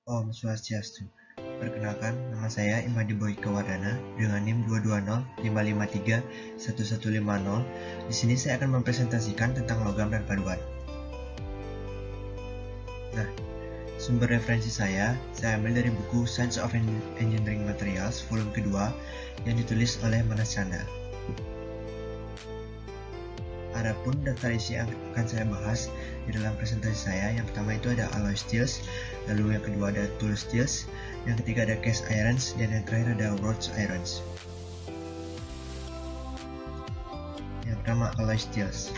Om Swastiastu. Perkenalkan, nama saya Imadi Boyke Wardana dengan NIM 220-553-1150. Di sini saya akan mempresentasikan tentang logam dan paduan. Nah, sumber referensi saya ambil dari buku Science of Engineering Materials volume kedua yang ditulis oleh Manas Chandra. Adapun daftar isi yang akan saya bahas di dalam presentasi saya, yang pertama itu ada alloy steels, lalu yang kedua ada tool steels, yang ketiga ada cast irons, dan yang terakhir ada wrought irons. Yang pertama alloy steels.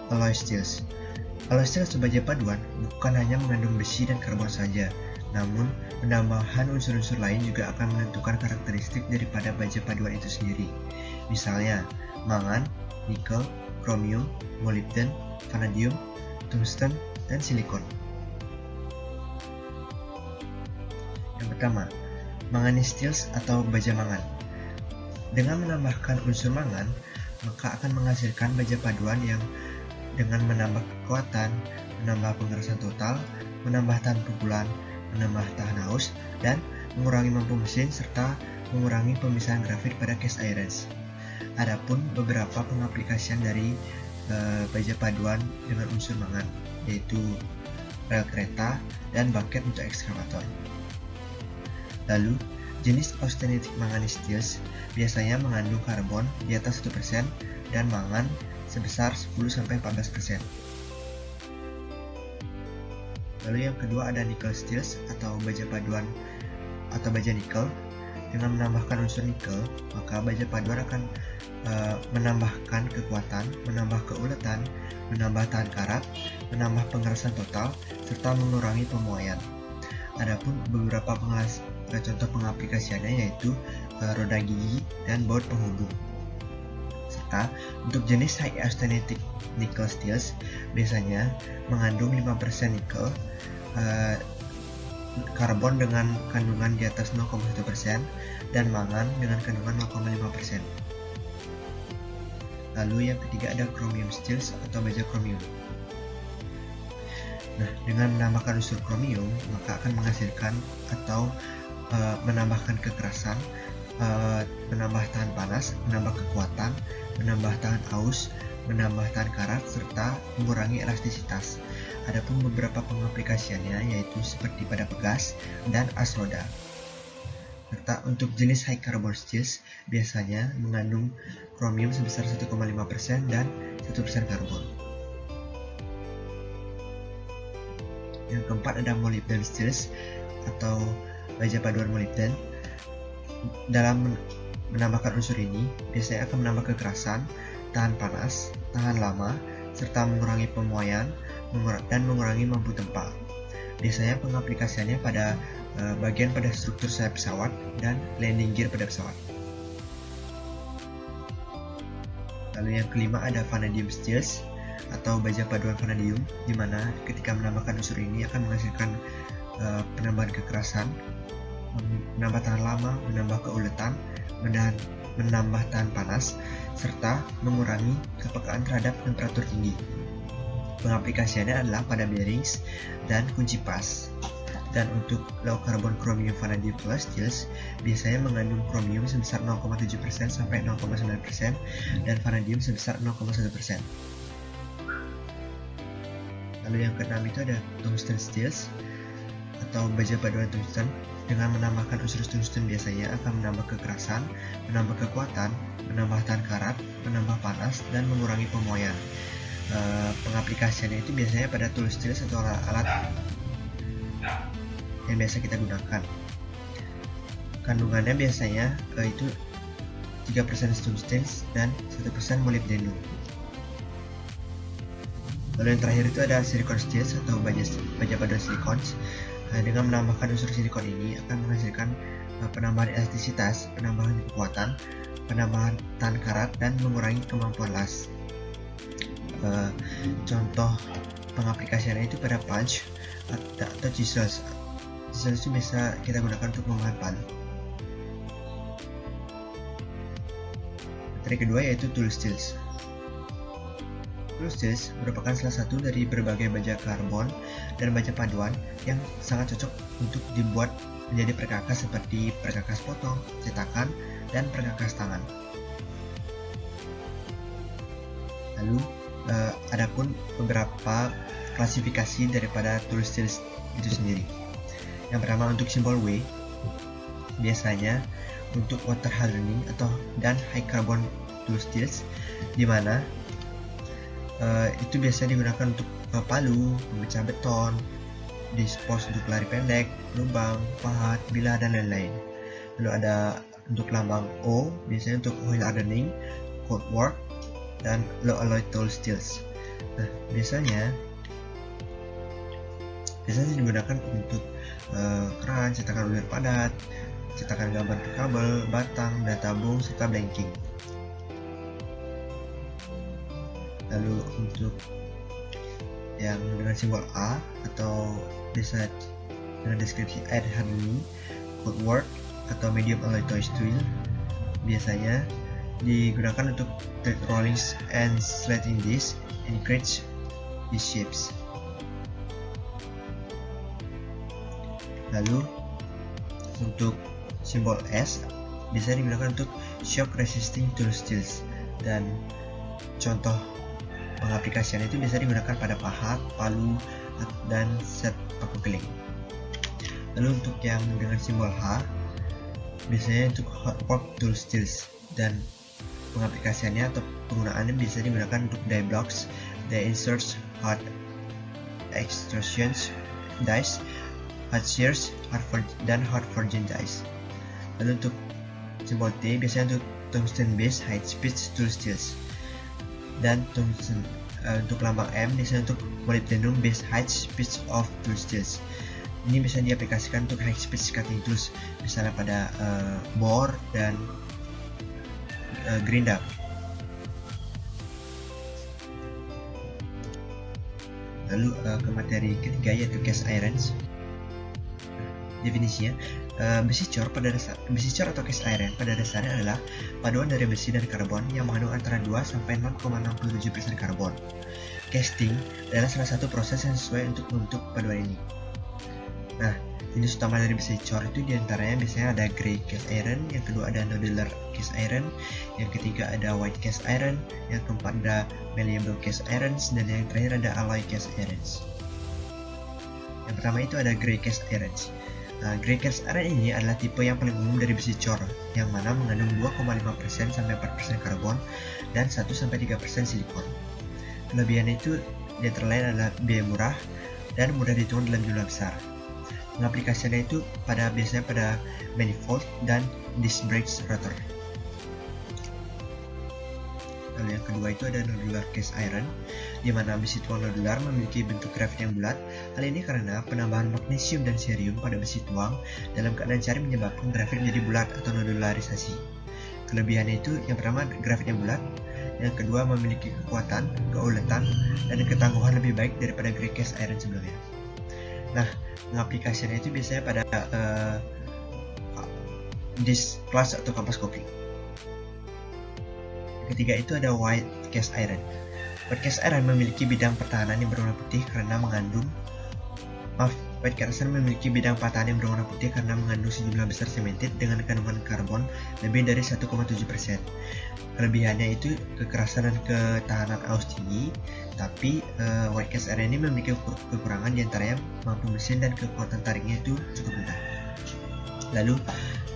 Alloy steels sebagai paduan bukan hanya mengandung besi dan karbon saja, namun penambahan unsur-unsur lain juga akan menentukan karakteristik daripada baja paduan itu sendiri. Misalnya, mangan, nikel, kromium, molybden, vanadium, tungsten, dan silikon. Yang pertama, manganese steels atau baja mangan. Dengan menambahkan unsur mangan, maka akan menghasilkan baja paduan yang dengan menambah kekuatan, menambah pengerasan total, menambah tahan pukulan, menambah tahan haus, dan mengurangi mampu mesin serta mengurangi pemisahan grafit pada cast irons. Adapun beberapa pengaplikasian dari baja paduan dengan unsur mangan, yaitu rel kereta dan bucket untuk ekskavator. Lalu, jenis austenitic manganese steels biasanya mengandung karbon di atas 1% dan mangan sebesar 10-14%. Lalu yang kedua ada nickel steels atau baja paduan atau baja nikel. Dengan menambahkan unsur nikel, maka baja paduan akan menambahkan kekuatan, menambah keuletan, menambah tahan karat, menambah pengerasan total, serta mengurangi pemuaian. Adapun beberapa contoh pengaplikasiannya yaitu roda gigi dan baut penghubung. Serta untuk jenis high austenitic nickel steels biasanya mengandung 5% nikel, karbon dengan kandungan di atas 0,1% dan mangan dengan kandungan 0,5%. Lalu yang ketiga ada chromium steels atau baja chromium. Nah, dengan menambahkan unsur chromium maka akan menghasilkan atau menambahkan kekerasan, menambah tahan panas, menambah kekuatan, menambah tahan haus, menambah tahan karat, serta mengurangi elastisitas. Adapun beberapa pengaplikasiannya yaitu seperti pada pegas dan as roda. Serta untuk jenis high carbon steels biasanya mengandung kromium sebesar 1,5% dan 1% karbon. Yang keempat ada molybden steels atau baja paduan molybden. Dalam menambahkan unsur ini biasanya akan menambah kekerasan, tahan panas, tahan lama, serta mengurangi pemuaian dan mengurangi mampu tempal. Biasanya pengaplikasiannya pada bagian pada struktur sayap pesawat dan landing gear pada pesawat. Lalu yang kelima ada vanadium steels atau baja paduan vanadium, di mana ketika menambahkan unsur ini akan menghasilkan penambahan kekerasan, menambah tahan lama, menambah keuletan, menambah tahan panas, serta mengurangi kepekaan terhadap temperatur tinggi. Pengaplikasiannya adalah pada bearings dan kunci pas. Dan untuk low carbon chromium vanadium plus steels biasanya mengandung chromium sebesar 0,7% sampai 0,9% dan vanadium sebesar 0,1%. Lalu yang keenam itu ada tungsten steels atau baja paduan tungsten. Dengan menambahkan unsur tungsten biasanya akan menambah kekerasan, menambah kekuatan, menambah tahan karat, menambah panas, dan mengurangi pemuaian. Pengaplikasiannya itu biasanya pada tool steels atau alat yang biasa kita gunakan. Kandungannya biasanya itu 3% tungsten dan 1% molybdenum. Lalu yang terakhir itu ada silicon steels atau baja paduan silikon. Dengan menambahkan unsur silikon ini akan menghasilkan penambahan elastisitas, penambahan kekuatan, penambahan tahan karat, dan mengurangi kemampuan las. Contoh pengaplikasiannya itu pada punch atau chisels. Chisels itu bisa kita gunakan untuk memahat palu. Materi kedua yaitu tool steels. Tool Steels merupakan salah satu dari berbagai baja karbon dan baja paduan yang sangat cocok untuk dibuat menjadi perkakas seperti perkakas potong, cetakan, dan perkakas tangan. Lalu ada pun beberapa klasifikasi daripada tool steels itu sendiri. Yang pertama untuk simbol W, biasanya untuk water hardening dan high carbon tool steels, di mana itu biasanya digunakan untuk palu, pemecah beton, dispos untuk lari pendek, lubang, pahat, bilah, dan lain-lain. Lalu ada untuk lambang O, biasanya untuk oil hardening, cold work, dan low alloy tool steels. Nah, biasanya digunakan untuk keran, cetakan ulir padat, cetakan gambar ke kabel, batang, dan tabung, serta blanking. Lalu untuk yang dengan simbol A atau biasa dengan deskripsi air hardening, cold work, atau medium alloy tool steel, biasanya digunakan untuk thread rolling and sliding disc and create these shapes. Lalu untuk simbol S bisa digunakan untuk shock resisting tool steels, dan contoh pengaplikasian itu bisa digunakan pada pahat, palu, dan set paku keling. Lalu untuk yang dengan simbol H biasanya untuk hot work tool steels, dan pengaplikasiannya atau penggunaannya bisa digunakan untuk die blocks, die inserts, hard extrusions dies, hard shears, dan hard forging dies. Lalu untuk simbol T biasanya untuk tungsten based high speed tool steels, dan tungsten untuk lambang M biasanya untuk molybdenum based high speed of tool steels. Ini bisa diaplikasikan untuk high speed cutting tools, misalnya pada bore dan grinder. Lalu ke materi ketiga yaitu cast irons. Definisinya, besi cor atau cast iron pada dasarnya adalah paduan dari besi dan karbon yang mengandung antara 2 sampai 6,67% karbon. Casting adalah salah satu proses yang sesuai untuk membentuk paduan ini. Nah, jenis utama dari besi cor itu diantaranya biasanya ada grey cast iron, yang kedua ada nodular cast iron, yang ketiga ada white cast iron, yang keempat ada malleable cast irons, dan yang terakhir ada alloy cast irons. Yang pertama itu ada grey cast irons. Nah, grey cast iron ini adalah tipe yang paling umum dari besi cor, yang mana mengandung 2,5% sampai 4% karbon dan 1-3% silikon. Kelebihannya itu di antara lain adalah biaya murah dan mudah dituang dalam jumlah besar. Pengaplikasiannya itu biasanya pada manifold dan disc brakes rotor. Lalu yang kedua itu ada nodular cast iron, di mana besi tuang nodular memiliki bentuk grafit yang bulat. Hal ini karena penambahan magnesium dan cerium pada besi tuang dalam keadaan cair menyebabkan grafit menjadi bulat atau nodularisasi. Kelebihannya itu yang pertama grafitnya bulat, yang kedua memiliki kekuatan, keuletan, dan ketangguhan lebih baik daripada grey cast iron sebelumnya. Nah, pengaplikasiannya itu biasanya pada disc plus atau kampas kopi. Ketiga itu ada white cast iron. White cast iron memiliki bidang pertahanan yang berwarna putih karena mengandung sejumlah besar cemented dengan kandungan karbon lebih dari 1,7%. Kelebihannya itu kekerasan dan ketahanan arus tinggi, tapi white cast iron ini memiliki kekurangan, diantaranya mampu mesin dan kekuatan tariknya itu cukup rendah. Lalu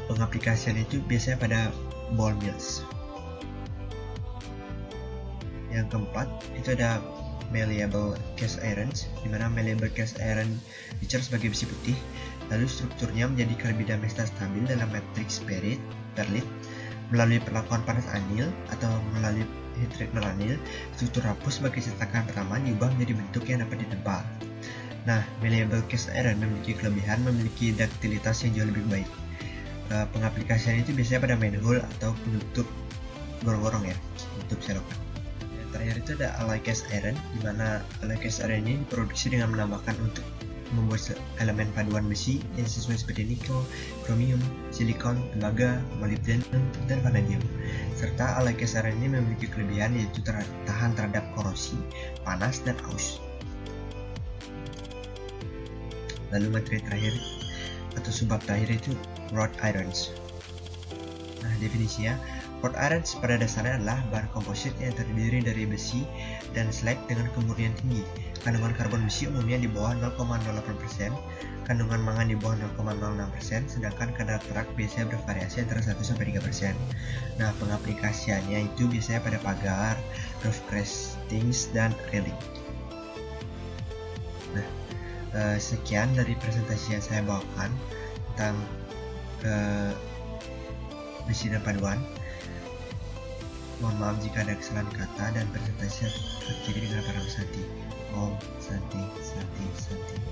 pengaplikasian itu biasanya pada ball mills. Yang keempat itu ada malleable cast irons, di mana malleable cast iron dicor sebagai besi putih, lalu strukturnya menjadi karbida mesta stabil dalam matriks perlit melalui perlakuan panas anil atau melalui heat treatment anil. Struktur rapuh sebagai cetakan pertama diubah menjadi bentuk yang dapat ditebal. Nah, malleable cast iron memiliki kelebihan memiliki ductilitas yang jauh lebih baik. Pengaplikasian itu biasanya pada manhole atau penutup gorong-gorong ya, penutup selokan. Terakhir itu ada alloy cast iron, di mana alloy cast iron ini diproduksi dengan menambahkan untuk membuat elemen paduan besi yang sesuai seperti nikel, kromium, silikon, tembaga, molybdenum, dan vanadium. serta alloy cast iron ini memiliki kelebihan yaitu tahan terhadap korosi, panas, dan aus. Lalu materi terakhir atau subbab terakhir itu wrought irons. Nah, definisinya, wrought irons pada dasarnya adalah bahan komposit yang terdiri dari besi dan slag dengan kemurnian tinggi. Kandungan karbon besi umumnya di bawah 0,08%, kandungan mangan di bawah 0,06%, sedangkan kadar terak biasanya bervariasi antara 1-3%. Nah, pengaplikasiannya itu biasanya pada pagar, roof castings, dan railing. Nah, sekian dari presentasi yang saya bawakan tentang besi dan paduan. Mohon maaf jika ada kesalahan kata dan presentasi terjadi dengan para Santi. Om Santi Santi Santi.